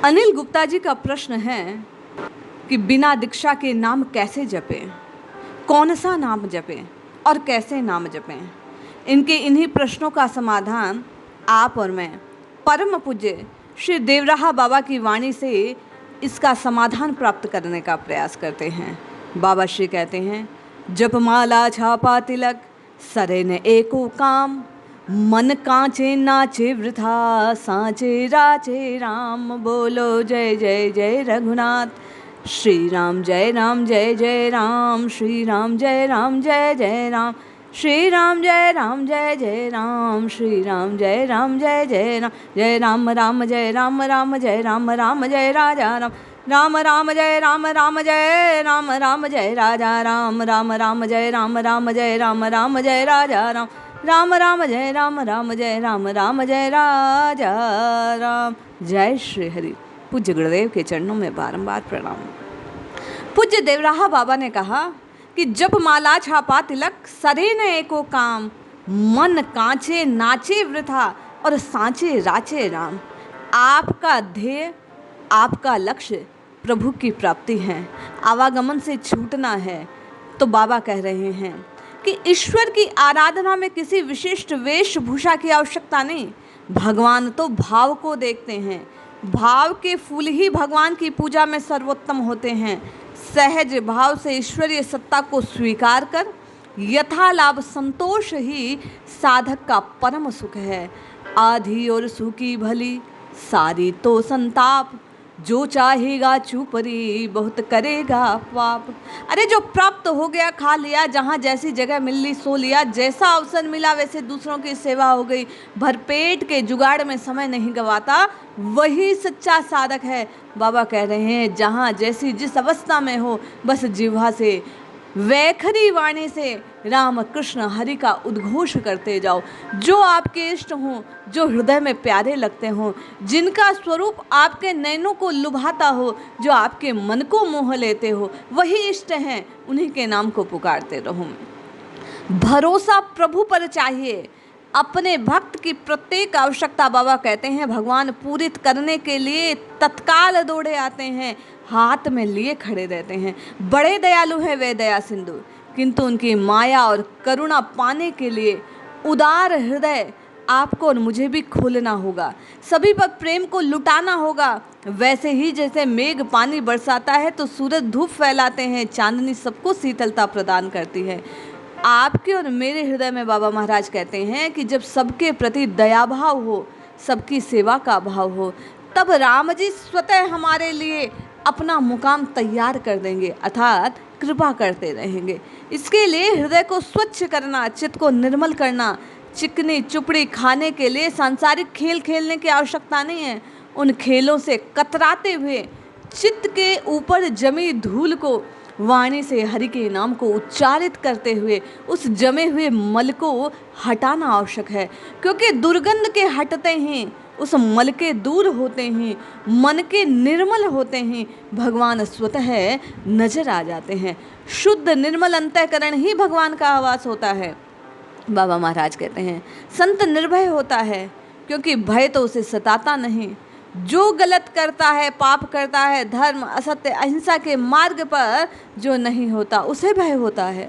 अनिल गुप्ता जी का प्रश्न है कि बिना दीक्षा के नाम कैसे जपें, कौन सा नाम जपें और कैसे नाम जपें। इनके इन्हीं प्रश्नों का समाधान आप और मैं परम पूज्य श्री देवराहा बाबा की वाणी से इसका समाधान प्राप्त करने का प्रयास करते हैं। बाबा श्री कहते हैं, जपमाला छापा तिलक सरे न एको काम, मन कांचे नाचे वृथा सांचे राचे राम। बोलो जय जय जय रघुनाथ। श्री राम जय जय जय राम, श्री राम जय जय राम, श्री राम जय जय राम, श्री राम जय जय राम। जय राम राम जय राम जय राम जय राजा राम, राम जय राम जय राम जय राजा राम, राम जय राम जय राम जय राजा राम, राम जय राम जय राम जय राजा राम। जय श्री हरि। पूज्य गुरुदेव के चरणों में बारंबार प्रणाम। पूज्य देवराहा बाबा ने कहा कि जप माला छापा तिलक सरे न एको काम, मन कांचे नाचे वृथा और सांचे राचे राम। आपका ध्येय, आपका लक्ष्य प्रभु की प्राप्ति है, आवागमन से छूटना है। तो बाबा कह रहे हैं कि ईश्वर की आराधना में किसी विशिष्ट वेशभूषा की आवश्यकता नहीं। भगवान तो भाव को देखते हैं, भाव के फूल ही भगवान की पूजा में सर्वोत्तम होते हैं। सहज भाव से ईश्वरीय सत्ता को स्वीकार कर यथा लाभ संतोष ही साधक का परम सुख है। आधी और सूखी भली सारी तो संताप, जो चाहेगा चूपरी बहुत करेगा पाप। अरे जो प्राप्त हो गया खा लिया, जहाँ जैसी जगह मिल ली सो लिया, जैसा अवसर मिला वैसे दूसरों की सेवा हो गई, भरपेट के जुगाड़ में समय नहीं गवाता, वही सच्चा साधक है। बाबा कह रहे हैं, जहाँ जैसी जिस अवस्था में हो बस जिह्वा से वैखरी वाणी से राम कृष्ण हरि का उद्घोष करते जाओ। जो आपके इष्ट हों, जो हृदय में प्यारे लगते हों, जिनका स्वरूप आपके नयनों को लुभाता हो, जो आपके मन को मोह लेते हो, वही इष्ट हैं, उन्हीं के नाम को पुकारते रहो। भरोसा प्रभु पर चाहिए। अपने भक्त की प्रत्येक आवश्यकता बाबा कहते हैं भगवान पूरित करने के लिए तत्काल दौड़े आते हैं, हाथ में लिए खड़े रहते हैं। बड़े दयालु हैं वे दया सिंधु, किंतु उनकी माया और करुणा पाने के लिए उदार हृदय आपको और मुझे भी खोलना होगा। सभी पर प्रेम को लुटाना होगा। वैसे ही जैसे मेघ पानी बरसाता है तो सूरज धूप फैलाते हैं, चांदनी सबको शीतलता प्रदान करती है। आपके और मेरे हृदय में बाबा महाराज कहते हैं कि जब सबके प्रति दया भाव हो, सबकी सेवा का भाव हो, तब राम जी स्वतः हमारे लिए अपना मुकाम तैयार कर देंगे, अर्थात कृपा करते रहेंगे। इसके लिए हृदय को स्वच्छ करना, चित्त को निर्मल करना, चिकनी चुपड़ी खाने के लिए सांसारिक खेल खेलने की आवश्यकता नहीं है। उन खेलों से कतराते हुए चित्त के ऊपर जमी धूल को वाणी से हरि के नाम को उच्चारित करते हुए उस जमे हुए मल को हटाना आवश्यक है, क्योंकि दुर्गंध के हटते ही, उस मल के दूर होते ही, मन के निर्मल होते ही भगवान स्वतः नजर आ जाते हैं। शुद्ध निर्मल अंतःकरण ही भगवान का आवास होता है। बाबा महाराज कहते हैं, संत निर्भय होता है क्योंकि भय तो उसे सताता नहीं। जो गलत करता है, पाप करता है, धर्म असत्य अहिंसा के मार्ग पर जो नहीं होता उसे भय होता है।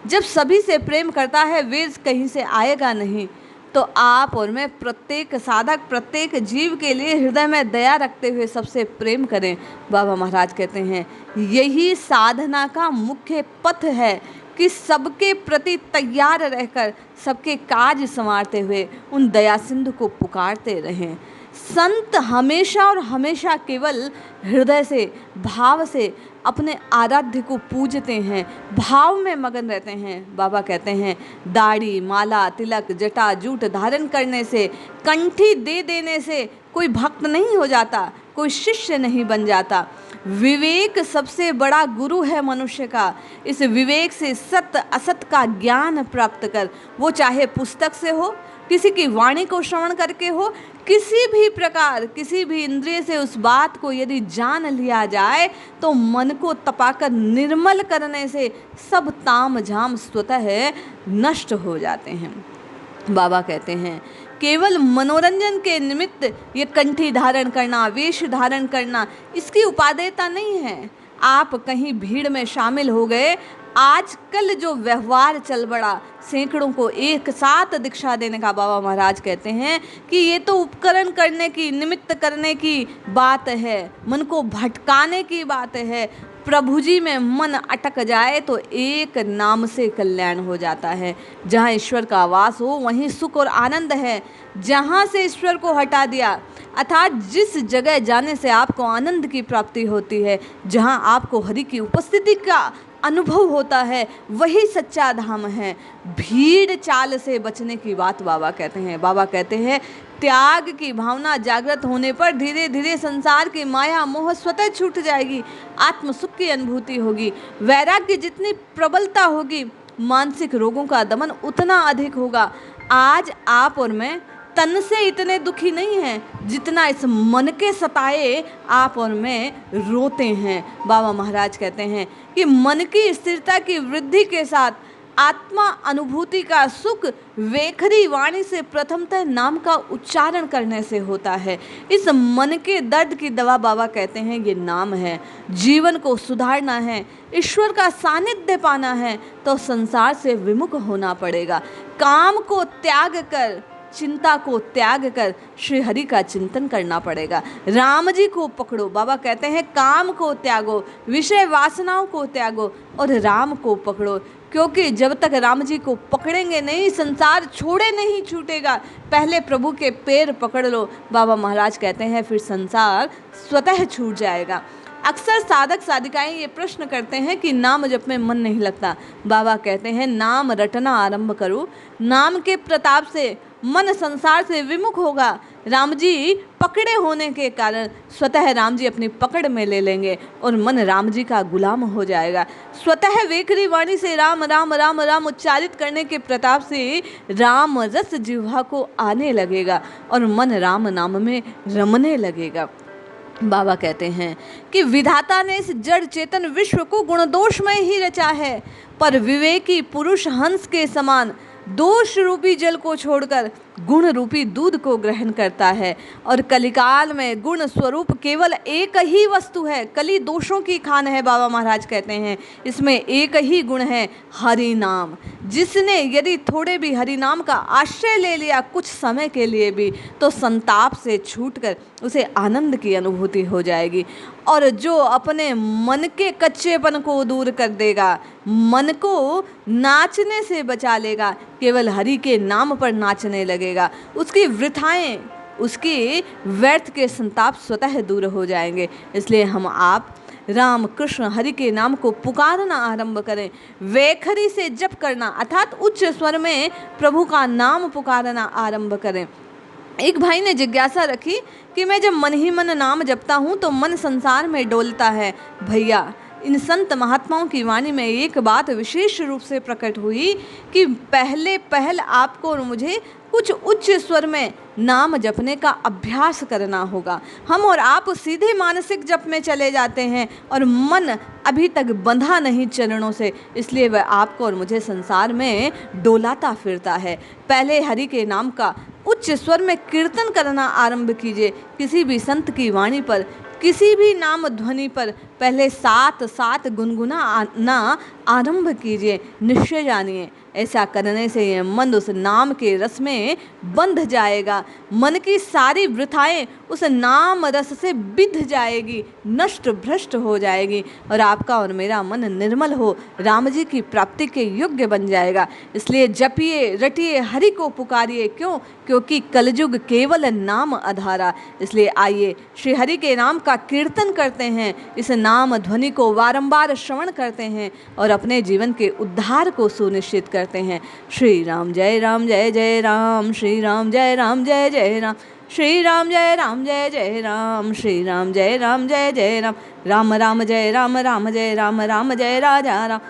जब सभी से प्रेम करता है, वेद कहीं से आएगा नहीं। तो आप और मैं प्रत्येक साधक, प्रत्येक जीव के लिए हृदय में दया रखते हुए सबसे प्रेम करें। बाबा महाराज कहते हैं, यही साधना का मुख्य पथ है कि सबके प्रति तैयार रहकर सबके काज संवारते हुए उन दया सिंधु को पुकारते रहें। संत हमेशा और हमेशा केवल हृदय से, भाव से अपने आराध्य को पूजते हैं, भाव में मगन रहते हैं। बाबा कहते हैं, दाढ़ी, माला, तिलक, जटा, जूट धारण करने से, कंठी दे देने से कोई भक्त नहीं हो जाता, कोई शिष्य नहीं बन जाता। विवेक सबसे बड़ा गुरु है मनुष्य का। इस विवेक से सत्य असत का ज्ञान प्राप्त कर, वो चाहे पुस्तक से हो, किसी की वाणी को श्रवण करके हो, किसी भी प्रकार, किसी भी इंद्रिय से उस बात को यदि जान लिया जाए तो मन को तपाकर निर्मल करने से सब ताम झाम स्वतः नष्ट हो जाते हैं। बाबा कहते हैं केवल मनोरंजन के निमित्त ये कंठी धारण करना, वेश धारण करना, इसकी उपादेयता नहीं है। आप कहीं भीड़ में शामिल हो गए, आजकल जो व्यवहार चल पड़ा, सैकड़ों को एक साथ दीक्षा देने का, बाबा महाराज कहते हैं कि ये तो उपकरण करने की, निमित्त करने की बात है, मन को भटकाने की बात है। प्रभु जी में मन अटक जाए तो एक नाम से कल्याण हो जाता है। जहाँ ईश्वर का वास हो वहीं सुख और आनंद है। जहाँ से ईश्वर को हटा दिया, अर्थात जिस जगह जाने से आपको आनंद की प्राप्ति होती है, जहाँ आपको हरि की उपस्थिति का अनुभव होता है, वही सच्चा धाम है। भीड़ चाल से बचने की बात बाबा कहते हैं। बाबा कहते हैं त्याग की भावना जागृत होने पर धीरे धीरे संसार की माया मोह स्वतः छूट जाएगी, आत्म सुख की अनुभूति होगी। वैराग्य जितनी प्रबलता होगी, मानसिक रोगों का दमन उतना अधिक होगा। आज आप और मैं तन से इतने दुखी नहीं हैं जितना इस मन के सताए आप और मैं रोते हैं। बाबा महाराज कहते हैं कि मन की स्थिरता की वृद्धि के साथ आत्मा अनुभूति का सुख वेखरी वाणी से प्रथमतः नाम का उच्चारण करने से होता है। इस मन के दर्द की दवा बाबा कहते हैं ये नाम है। जीवन को सुधारना है, ईश्वर का सानिध्य पाना है तो संसार से विमुख होना पड़ेगा। काम को त्याग कर, चिंता को त्याग कर श्री हरि का चिंतन करना पड़ेगा। राम जी को पकड़ो। बाबा कहते हैं काम को त्यागो, विषय वासनाओं को त्यागो और राम को पकड़ो, क्योंकि जब तक राम जी को पकड़ेंगे नहीं, संसार छोड़े नहीं छूटेगा। पहले प्रभु के पैर पकड़ लो, बाबा महाराज कहते हैं, फिर संसार स्वतः छूट जाएगा। अक्सर साधक साधिकाएं ये प्रश्न करते हैं कि नाम जप में मन नहीं लगता। बाबा कहते हैं नाम रटना आरंभ करो, नाम के प्रताप से मन संसार से विमुख होगा। राम जी पकड़े होने के कारण स्वतः राम जी अपनी पकड़ में ले लेंगे और मन राम जी का गुलाम हो जाएगा। स्वतः वेखरी वाणी से राम राम राम राम उच्चारित करने के प्रताप से राम रस जिह्वा को आने लगेगा और मन राम नाम में रमने लगेगा। बाबा कहते हैं कि विधाता ने इस जड़ चेतन विश्व को गुण दोष में ही रचा है, पर विवेकी पुरुष हंस के समान दोष रूपी जल को छोड़कर गुण रूपी दूध को ग्रहण करता है। और कलिकाल में गुण स्वरूप केवल एक ही वस्तु है। कली दोषों की खान है, बाबा महाराज कहते हैं। इसमें एक ही गुण है, हरि नाम। जिसने यदि थोड़े भी हरि नाम का आश्रय ले लिया कुछ समय के लिए भी, तो संताप से छूटकर उसे आनंद की अनुभूति हो जाएगी। और जो अपने मन के कच्चेपन को दूर कर देगा, मन को नाचने से बचा लेगा, केवल हरि के नाम पर नाचने लगेगा, उसकी वृथाएं, उसकी व्यर्थ के संताप स्वतः दूर हो जाएंगे। इसलिए हम आप राम कृष्ण हरि के नाम को पुकारना आरंभ करें, वेखरी से जप करना अर्थात उच्च स्वर में प्रभु का नाम पुकारना आरंभ करें। एक भाई ने जिज्ञासा रखी कि मैं जब मन ही मन नाम जपता हूँ तो मन संसार में डोलता है। भैया, इन संत महात्माओं की वाणी में एक बात विशेष रूप से प्रकट हुई कि पहल आपको और मुझे कुछ उच्च स्वर में नाम जपने का अभ्यास करना होगा। हम और आप सीधे मानसिक जप में चले जाते हैं और मन अभी तक बंधा नहीं चरणों से, इसलिए वह आपको और मुझे संसार में डोलाता फिरता है। पहले हरि के नाम का उच्च स्वर में कीर्तन करना आरंभ कीजिए। किसी भी संत की वाणी पर, किसी भी नाम ध्वनि पर पहले साथ साथ गुनगुनाना आरंभ कीजिए। निश्चय जानिए, ऐसा करने से यह मन उस नाम के रस में बंध जाएगा। मन की सारी वृथाएं उस नाम रस से बिध जाएगी, नष्ट भ्रष्ट हो जाएगी और आपका और मेरा मन निर्मल हो राम जी की प्राप्ति के योग्य बन जाएगा। इसलिए जपिए, रटिए, हरि को पुकारिए। क्यों? क्योंकि कलयुग केवल नाम आधारा। इसलिए आइए श्री हरि के नाम का कीर्तन करते हैं, इस नाम ध्वनि को बारंबार श्रवण करते हैं और अपने जीवन के उद्धार को सुनिश्चित करते हैं। श्री राम जय राम जय जय राम, श्री राम जय राम जय जय राम, श्री राम जय राम जय जय राम, श्री राम जय राम जय जय राम, राम राम जय राम, राम जय राम, राम जय राजा राम।